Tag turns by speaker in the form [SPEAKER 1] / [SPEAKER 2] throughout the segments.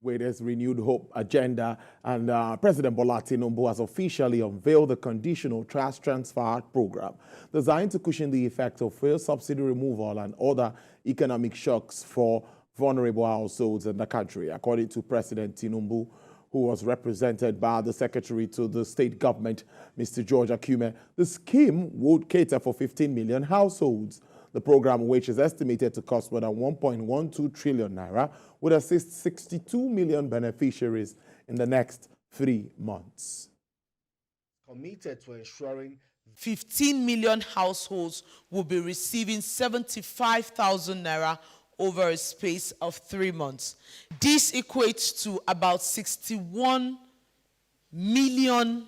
[SPEAKER 1] with his renewed hope agenda, and President Bola Tinubu has officially unveiled the Conditional Cash Transfer Program designed to cushion the effect of fuel subsidy removal and other economic shocks for vulnerable households in the country. According to President Tinubu, who was represented by the Secretary to the State Government, Mr. George Akume, the scheme would cater for 15 million households. The program, which is estimated to cost more than 1.12 trillion naira, would assist 62 million beneficiaries in the next 3 months.
[SPEAKER 2] Committed to ensuring
[SPEAKER 3] 15 million households will be receiving 75,000 naira over a space of 3 months. This equates to about 61 million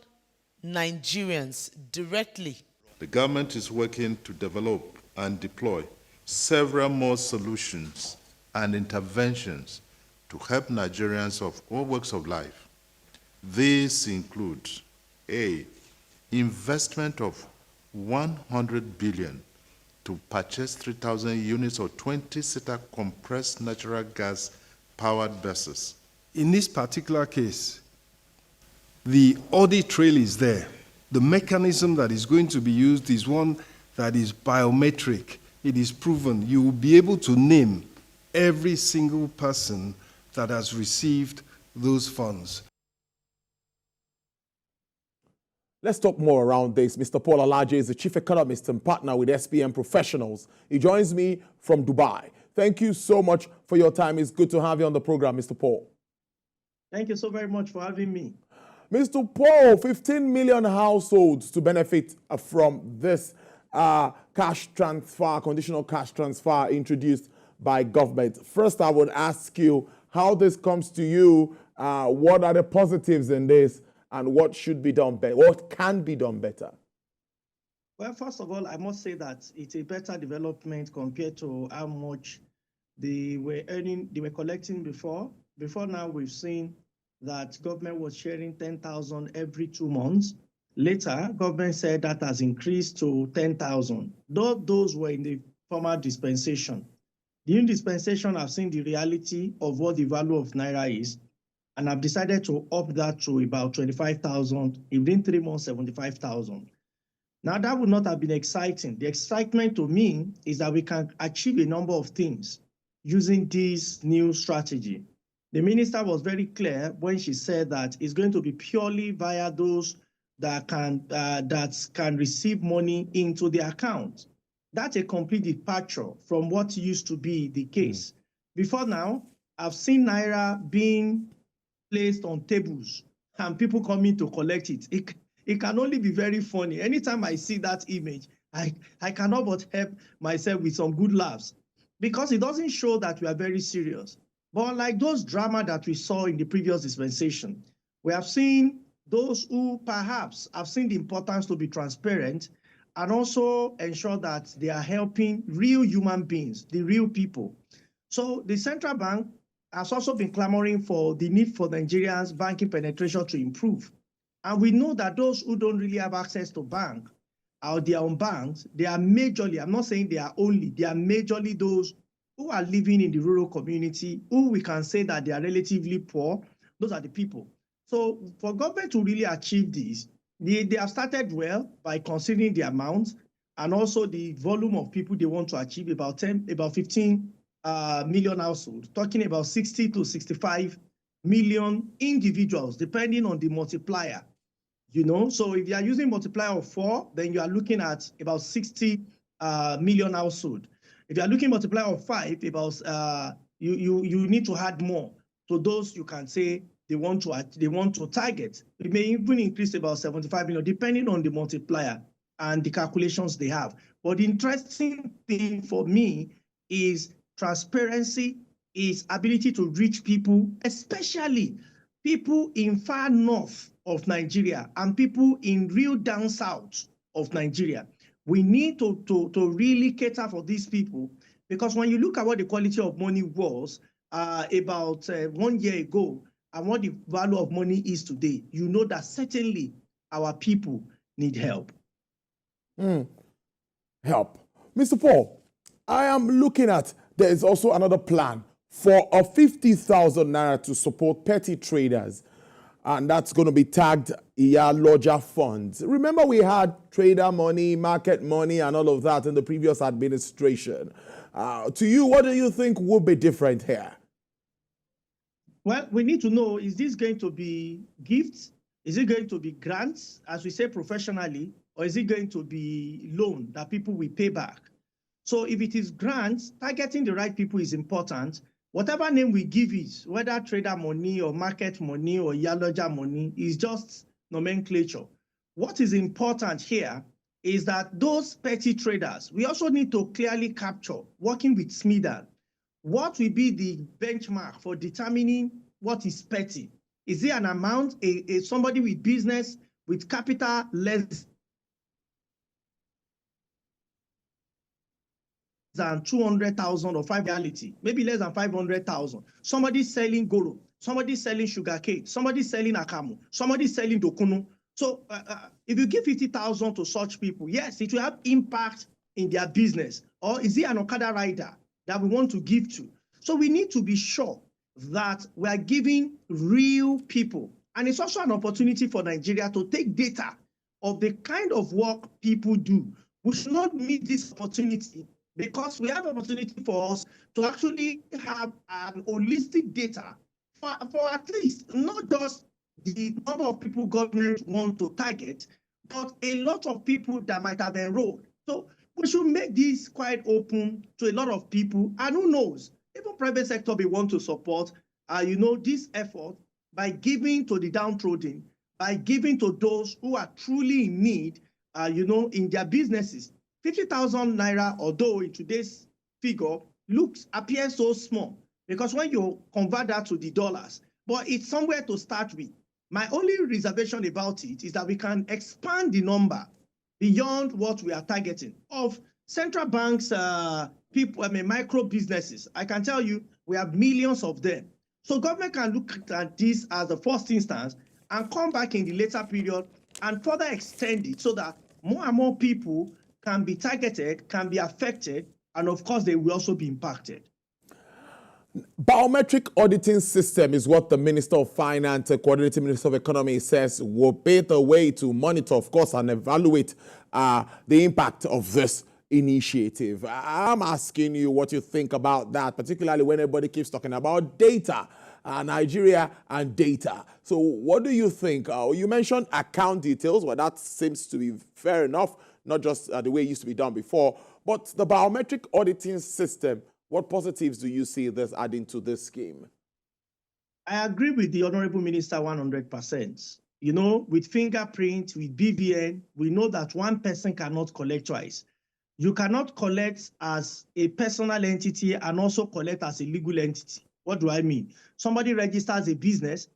[SPEAKER 3] Nigerians directly.
[SPEAKER 4] The government is working to develop and deploy several more solutions and interventions to help Nigerians of all walks of life. These include A, investment of 100 billion to purchase 3,000 units of 20-seater compressed natural gas powered buses.
[SPEAKER 5] In this particular case, the audit trail is there. The mechanism that is going to be used is one that is biometric. It is proven. You will be able to name every single person that has received those funds.
[SPEAKER 1] Let's talk more around this. Mr. Paul Alaje is the chief economist and partner with SPM Professionals. He joins me from Dubai. Thank you so much for your time. It's good to have you on the program, Mr. Paul.
[SPEAKER 6] Thank you so very much for having me.
[SPEAKER 1] Mr. Paul, 15 million households to benefit from this cash transfer, conditional cash transfer introduced by government. First, I would ask you how this comes to you. What are the positives in this, and what should be done better? What can be done better?
[SPEAKER 6] Well, first of all, I must say that it's a better development compared to how much they were collecting before. Before now, we've seen that government was sharing 10,000 every 2 months. Later, government said that has increased to 10,000. Those were in the former dispensation. The new dispensation, I've seen the reality of what the value of Naira is, and I've decided to up that to about 25,000, within 3 months, 75,000. Now, that would not have been exciting. The excitement to me is that we can achieve a number of things using this new strategy. The minister was very clear when she said that it's going to be purely via those that can receive money into the account. That's a complete departure from what used to be the case. Before now, I've seen Naira being placed on tables and people coming to collect it. It can only be very funny. Anytime I see that image, I cannot but help myself with some good laughs, because it doesn't show that we are very serious. But like those drama that we saw in the previous dispensation, we have seen those who perhaps have seen the importance to be transparent and also ensure that they are helping real human beings, the real people. So the central bank has also been clamoring for the need for Nigerians' banking penetration to improve. And we know that those who don't really have access to bank or their own banks, they are majorly, I'm not saying they are only, they are majorly those who are living in the rural community, who we can say that they are relatively poor. Those are the people. So for government to really achieve this, they have started well by considering the amount and also the volume of people they want to achieve, about 15 million households, talking about 60 to 65 million individuals, depending on the multiplier. You know, so if you are using multiplier of 4, then you are looking at about 60 million households. If you are looking multiplier of 5, about you need to add more to those you can say they want to target. It may even increase about 75 million, depending on the multiplier and the calculations they have. But the interesting thing for me is transparency, is ability to reach people, especially people in far north of Nigeria and people in real down south of Nigeria. We need to really cater for these people, because when you look at what the quality of money was about 1 year ago and what the value of money is today, you know that certainly our people need help.
[SPEAKER 1] Help. Mr. Paul, I am looking at, there is also another plan for a 50,000 naira to support petty traders, and that's going to be tagged larger funds. Remember, we had trader money, market money, and all of that in the previous administration. To you, what do you think will be different here?
[SPEAKER 6] Well, we need to know, is this going to be gifts? Is it going to be grants, as we say professionally, or is it going to be loan that people will pay back? So if it is grants, targeting the right people is important. Whatever name we give it, whether trader money or market money or yaloja money, is just nomenclature. What is important here is that those petty traders, we also need to clearly capture, working with SMIDA, what will be the benchmark for determining what is petty? Is it an amount, somebody with business, with capital less than 200,000 or reality, maybe less than 500,000. Somebody selling goro, somebody selling sugarcane, somebody selling akamu, somebody selling dokunu. So if you give 50,000 to such people, yes, it will have impact in their business. Or is it an Okada rider that we want to give to? So we need to be sure that we are giving real people. And it's also an opportunity for Nigeria to take data of the kind of work people do. We should not miss this opportunity, because we have an opportunity for us to actually have an holistic data for at least not just the number of people government want to target, but a lot of people that might have enrolled. So we should make this quite open to a lot of people. And who knows, even private sector may want to support, this effort by giving to the downtrodden, by giving to those who are truly in need, in their businesses. 50,000 naira, although in today's figure, appears so small, because when you convert that to the dollars, but it's somewhere to start with. My only reservation about it is that we can expand the number beyond what we are targeting of central banks, micro businesses. I can tell you, we have millions of them. So government can look at this as the first instance and come back in the later period and further extend it so that more and more people can be targeted, can be affected, and of course, they will also be impacted.
[SPEAKER 1] Biometric auditing system is what the Minister of Finance, Coordinating Minister of Economy, says will pave the way to monitor, of course, and evaluate the impact of this initiative. I'm asking you what you think about that, particularly when everybody keeps talking about data, Nigeria and data. So what do you think? You mentioned account details. Well, that seems to be fair enough, not just the way it used to be done before, but the biometric auditing system. What positives do you see this adding to this scheme?
[SPEAKER 6] I agree with the Honorable Minister 100%. With fingerprint, with BVN, we know that one person cannot collect twice. You cannot collect as a personal entity and also collect as a legal entity. What do I mean? Somebody registers a business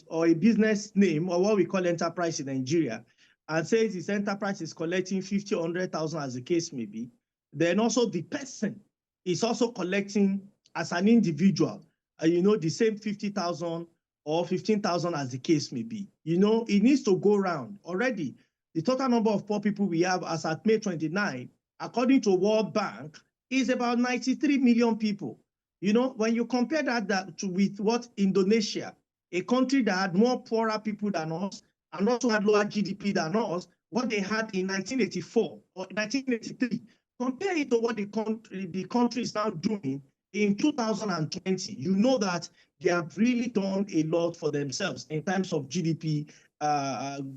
[SPEAKER 6] or a business name, or what we call enterprise in Nigeria, and says his enterprise is collecting 50, 100,000 as the case may be. Then also the person is also collecting as an individual, the same 50,000 or 15,000 as the case may be. It needs to go around. Already, the total number of poor people we have as at May 29, according to World Bank, is about 93 million people. When you compare that with what Indonesia, a country that had more poorer people than us and also had lower GDP than us, what they had in 1984 or 1983, compare it to what the country is now doing in 2020. You know that they have really done a lot for themselves in terms of GDP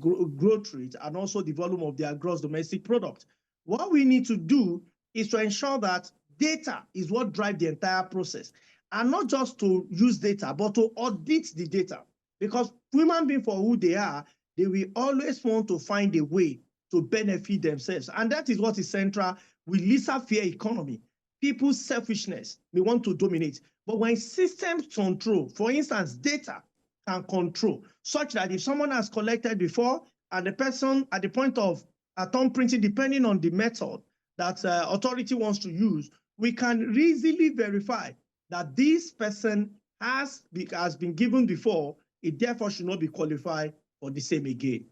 [SPEAKER 6] growth rate and also the volume of their gross domestic product. What we need to do is to ensure that data is what drives the entire process, and not just to use data, but to audit the data. Because human beings, for who they are, they will always want to find a way to benefit themselves. And that is what is central with laissez-faire economy. People's selfishness may want to dominate. But when systems control, for instance, data can control, such that if someone has collected before and the person at the point of thumb printing, depending on the method that authority wants to use, we can easily verify that this person has been given before, it therefore should not be qualified for the same again.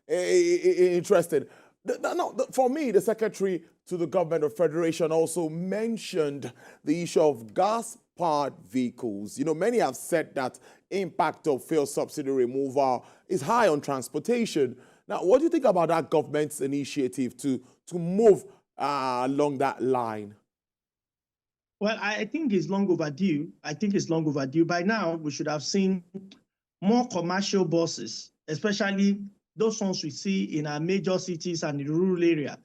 [SPEAKER 1] Interesting. For me, the secretary to the government of Federation also mentioned the issue of gas-powered vehicles. You know, many have said that impact of fuel subsidy removal is high on transportation. Now, what do you think about that government's initiative to move along that line?
[SPEAKER 6] Well, I think it's long overdue. I think it's long overdue. By now, we should have seen more commercial buses, especially those ones we see in our major cities and the rural area,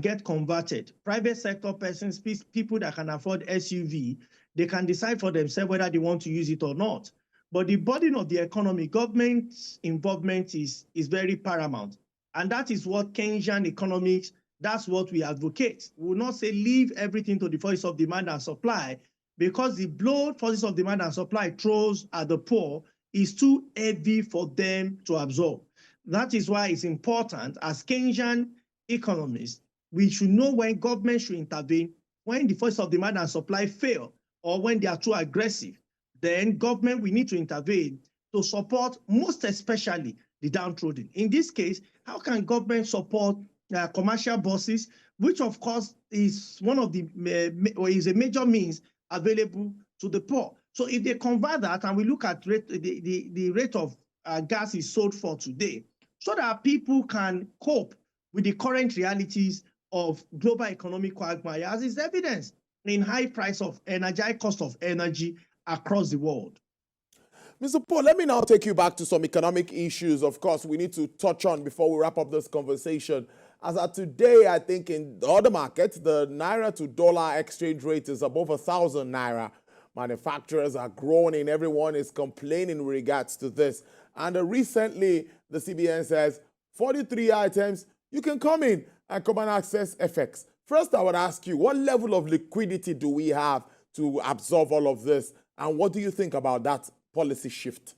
[SPEAKER 6] get converted. Private sector persons, people that can afford SUV, they can decide for themselves whether they want to use it or not. But the burden of the economy, government's involvement is very paramount. And that is what Keynesian economics, that's what we advocate. We will not say leave everything to the forces of demand and supply, because the blow forces of demand and supply throws at the poor is too heavy for them to absorb. That is why it's important, as Keynesian economists, we should know when government should intervene, when the forces of demand and supply fail, or when they are too aggressive. Then government, we need to intervene to support most especially the downtrodden. In this case, how can government support commercial buses, which of course is one of the, or is a major means available to the poor? So if they convert that and we look at the rate of gas is sold for today, so that people can cope with the current realities of global economic quagmire, as is evidenced in high price of energy, high cost of energy across the world.
[SPEAKER 1] Mr. Paul, let me now take you back to some economic issues, of course, we need to touch on before we wrap up this conversation. As of today, I think in other markets, the Naira to dollar exchange rate is above 1,000 Naira. Manufacturers are groaning. Everyone is complaining with regards to this. And recently, the CBN says 43 items, you can come in and come and access FX. First, I would ask you, what level of liquidity do we have to absorb all of this? And what do you think about that policy shift?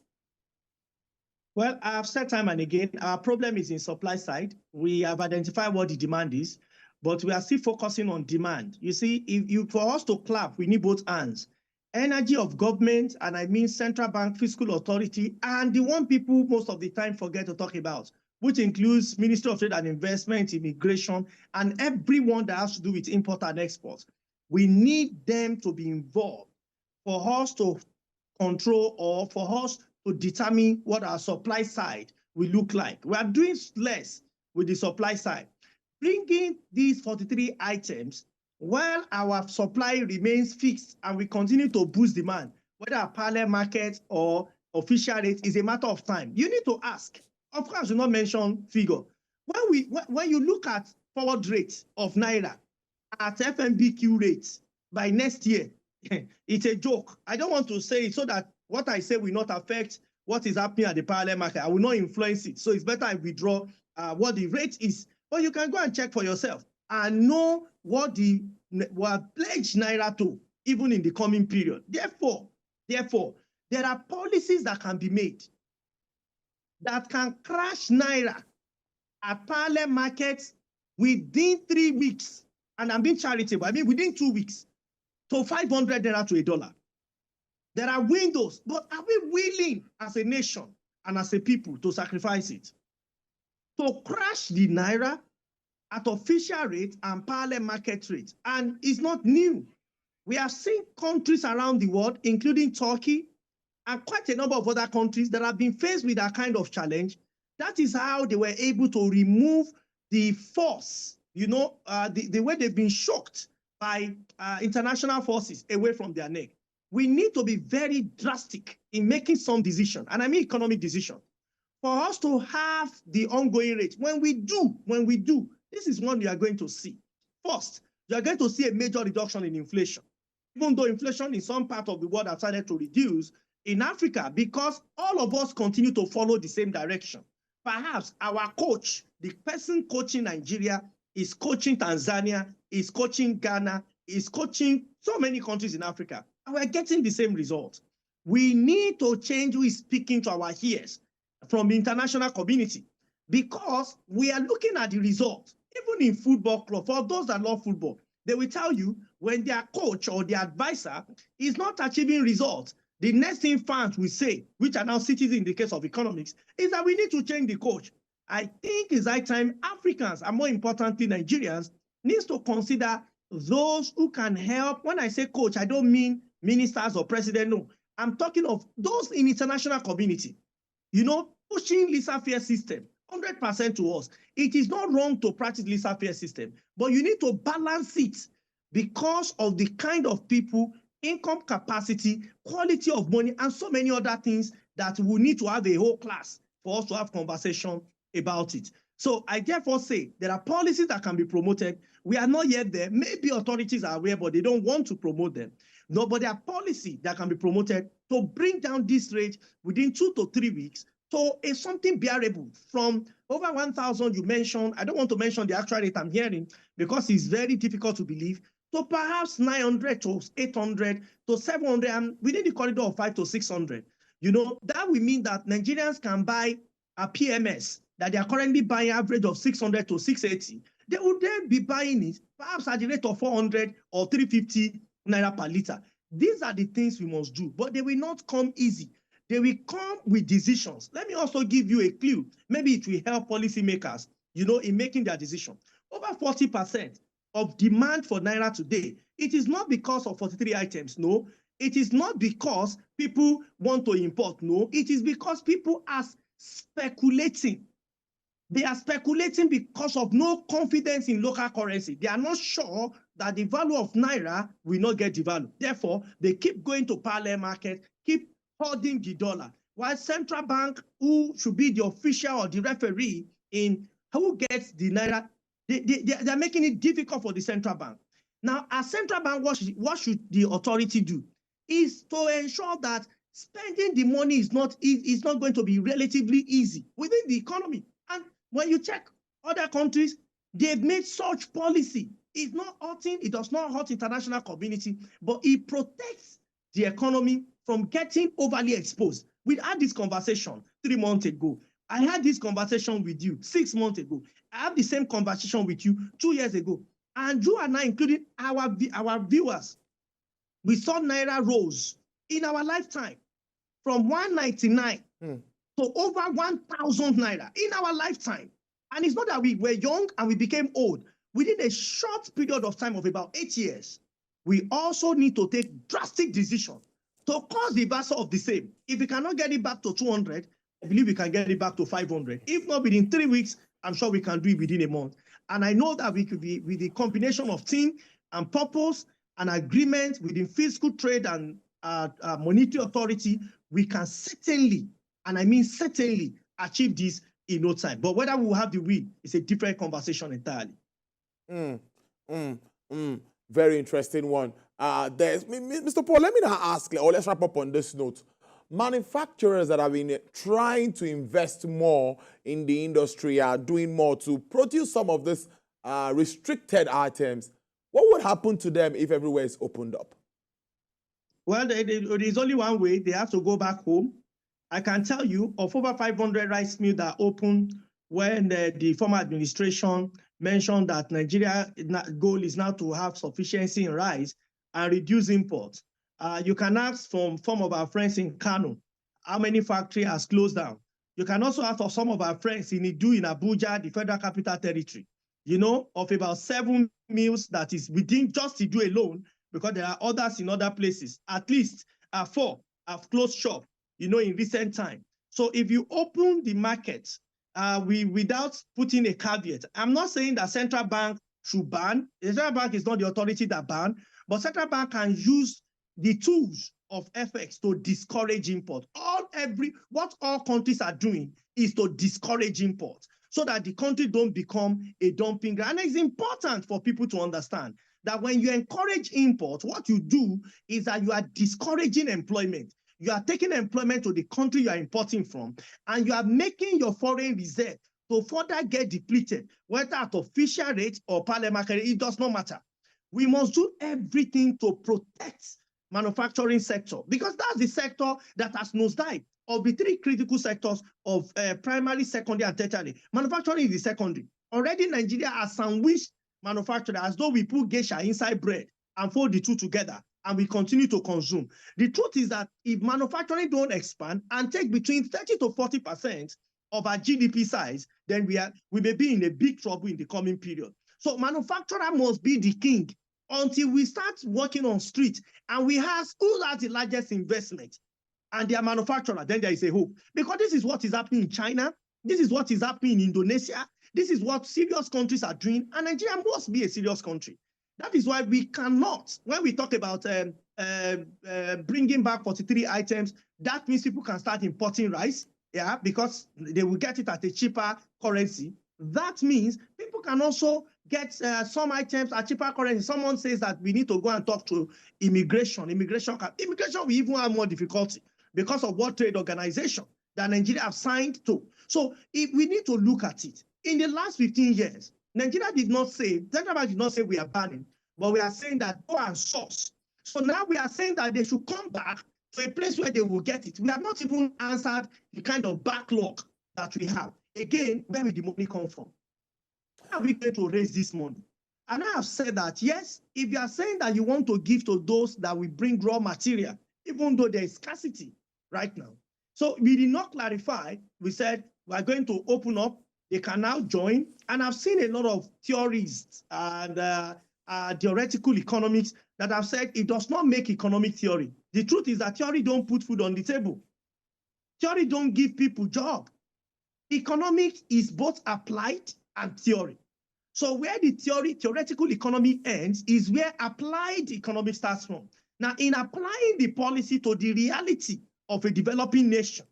[SPEAKER 6] Well, I've said time and again, our problem is in supply side. We have identified what the demand is, but we are still focusing on demand. You see, for us to clap, we need both hands. Energy of government, and I mean central bank, fiscal authority, and the one people most of the time forget to talk about, which includes Ministry of Trade and Investment, immigration, and everyone that has to do with import and export. We need them to be involved for us to control or for us to determine what our supply side will look like. We are doing less with the supply side. Bringing these 43 items while our supply remains fixed and we continue to boost demand, whether a parallel market or official rate, is a matter of time. You need to ask. Of course, you not mention figure. When you look at forward rate of Naira at FMBQ rates by next year, it's a joke. I don't want to say it so that what I say will not affect what is happening at the parallel market. I will not influence it. So it's better I withdraw what the rate is. But you can go and check for yourself and know what pledged Naira to, even in the coming period. Therefore, there are policies that can be made that can crash Naira at parallel markets within 3 weeks. And I'm being charitable. I mean, within 2 weeks, to 500 Naira to $1. There are windows, but are we willing as a nation and as a people to sacrifice it? To crash the Naira at official rate and parallel market rate. And it's not new. We have seen countries around the world, including Turkey, and quite a number of other countries that have been faced with that kind of challenge. That is how they were able to remove the force, the way they've been shocked by international forces away from their neck. We need to be very drastic in making some decision, and I mean economic decision, for us to have the ongoing rate. When we do, this is what you are going to see. First, you are going to see a major reduction in inflation. Even though inflation in some part of the world has started to reduce, in Africa, because all of us continue to follow the same direction. Perhaps our coach, the person coaching Nigeria, is coaching Tanzania, is coaching Ghana, is coaching so many countries in Africa, and we're getting the same result. We need to change who is speaking to our ears from the international community, because we are looking at the result. Even in football club, for those that love football, they will tell you when their coach or their advisor is not achieving results, the next thing fans will say, which are now citizens in the case of economics, is that we need to change the coach. I think it's high time Africans, and more importantly Nigerians, needs to consider those who can help. When I say coach, I don't mean ministers or president, no. I'm talking of those in international community, pushing laissez-faire system, 100% to us. It is not wrong to practice laissez-faire system, but you need to balance it because of the kind of people, income capacity, quality of money, and so many other things that we need to have a whole class for us to have conversation about it. So I therefore say there are policies that can be promoted. We are not yet there. Maybe authorities are aware, but they don't want to promote them. No, but there are policies that can be promoted to bring down this rate within 2 to 3 weeks to something bearable from over 1,000 you mentioned. I don't want to mention the actual rate I'm hearing because it's very difficult to believe, to perhaps 900 to 800 to 700, and within the corridor of 500 to 600. That will mean that Nigerians can buy a PMS that they are currently buying average of 600 to 680. They would then be buying it perhaps at the rate of 400 or 350 naira per liter. These are the things we must do, but they will not come easy. They will come with decisions. Let me also give you a clue. Maybe it will help policymakers, in making their decision. Over 40% of demand for naira today, it is not because of 43 items, no. It is not because people want to import, no. It is because people are speculating. They are speculating because of no confidence in local currency. They are not sure that the value of naira will not get devalued. Therefore, they keep going to parallel market, keep holding the dollar. While central bank, who should be the official or the referee in who gets the naira, they are making it difficult for the central bank. Now, as central bank, what should the authority do? Is to ensure that spending the money is not going to be relatively easy within the economy. And when you check other countries, they've made such policy. It's not hurting, it does not hurt international community, but it protects the economy from getting overly exposed. We had this conversation 3 months ago. I had this conversation with you 6 months ago. I have the same conversation with you 2 years ago. And you and I, including our viewers, we saw naira rose in our lifetime from 199 to over 1,000 naira in our lifetime. And it's not that we were young and we became old. Within a short period of time of about 8 years, we also need to take drastic decisions to cause the reversal of the same. If we cannot get it back to 200, I believe we can get it back to 500. If not within 3 weeks, I'm sure we can do it within a month. And I know that we could be, with the combination of team and purpose and agreement within fiscal trade and monetary authority, we can certainly, and I mean certainly, achieve this in no time. But whether we will have the will is a different conversation entirely.
[SPEAKER 1] Very interesting one. Mr. Paul, let me now ask, or let's wrap up on this note. Manufacturers that have been trying to invest more in the industry are doing more to produce some of these restricted items. What would happen to them if everywhere is opened up?
[SPEAKER 6] Well, there is only one way. They have to go back home. I can tell you of over 500 rice mills that opened when the former administration mentioned that Nigeria's goal is now to have sufficiency in rice and reduce imports. You can ask from some of our friends in Kano how many factories has closed down. You can also ask for some of our friends in Idu, in Abuja, the Federal Capital Territory, of about 7 mills that is within just Idu alone, because there are others in other places. At least 4 have closed shop, in recent time. So if you open the market without putting a caveat, I'm not saying that central bank should ban. The central bank is not the authority that ban, but central bank can use the tools of FX to discourage import. What all countries are doing is to discourage import so that the country don't become a dumping ground. And it's important for people to understand that when you encourage import, what you do is that you are discouraging employment. You are taking employment to the country you are importing from, and you are making your foreign reserve to further get depleted, whether at official rate or parliamentary, it does not matter. We must do everything to protect manufacturing sector, because that's the sector that has nosedived. Of the 3 critical sectors of primary, secondary, and tertiary, manufacturing is the secondary. Already Nigeria has sandwiched manufacturing as though we put geisha inside bread and fold the two together, and we continue to consume. The truth is that if manufacturing don't expand and take between 30 to 40% of our GDP size, then we may be in a big trouble in the coming period. So manufacturer must be the king until we start working on street and we ask who has the largest investment and their manufacturer, then there is a hope. Because this is what is happening in China. This is what is happening in Indonesia. This is what serious countries are doing. And Nigeria must be a serious country. That is why we cannot, when we talk about bringing back 43 items, that means people can start importing rice, yeah, because they will get it at a cheaper currency. That means people can also get some items at cheaper currency. Someone says that we need to go and talk to immigration. Immigration will even have more difficulty because of what trade organization that Nigeria have signed to. So if we need to look at it. In the last 15 years, Nigeria did not say, Central Bank did not say we are banning, but we are saying that go and source. So now we are saying that they should come back to a place where they will get it. We have not even answered the kind of backlog that we have. Again, where will the money come from? How are we going to raise this money? And I have said that, yes, if you are saying that you want to give to those that will bring raw material, even though there is scarcity right now. So we did not clarify. We said we are going to open up. They can now join. And I've seen a lot of theorists and theoretical economics that have said it does not make economic theory. The truth is that theory don't put food on the table. Theory don't give people job. Economics is both applied and theory. So where the theoretical economy ends is where applied economics starts from. Now, in applying the policy to the reality of a developing nation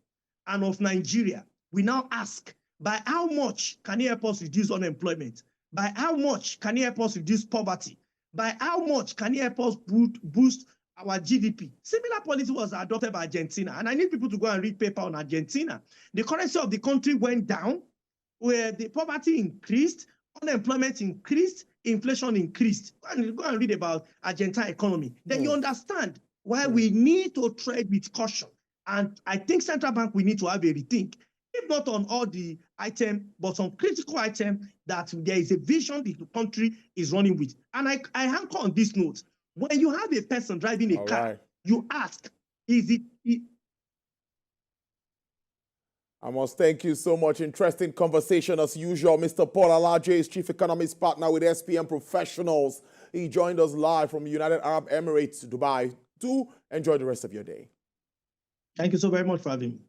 [SPEAKER 6] and of Nigeria, we now ask, by how much can it help us reduce unemployment? By how much can it help us reduce poverty? By how much can it help us boost our GDP? Similar policy was adopted by Argentina, and I need people to go and read paper on Argentina. The currency of the country went down, where the poverty increased, unemployment increased, inflation increased. Go and read about Argentine economy. Then you understand why we need to tread with caution. And I think Central Bank, we need to have a rethink, if not on all the items, but on critical items that there is a vision the country is running with. And I anchor on this note. When you have a person driving a car, you ask, is it?
[SPEAKER 1] I must thank you so much. Interesting conversation as usual. Mr. Paul Alaje is Chief Economist Partner with SPM Professionals. He joined us live from United Arab Emirates, Dubai. Do enjoy the rest of your day.
[SPEAKER 6] Thank you so very much for having me.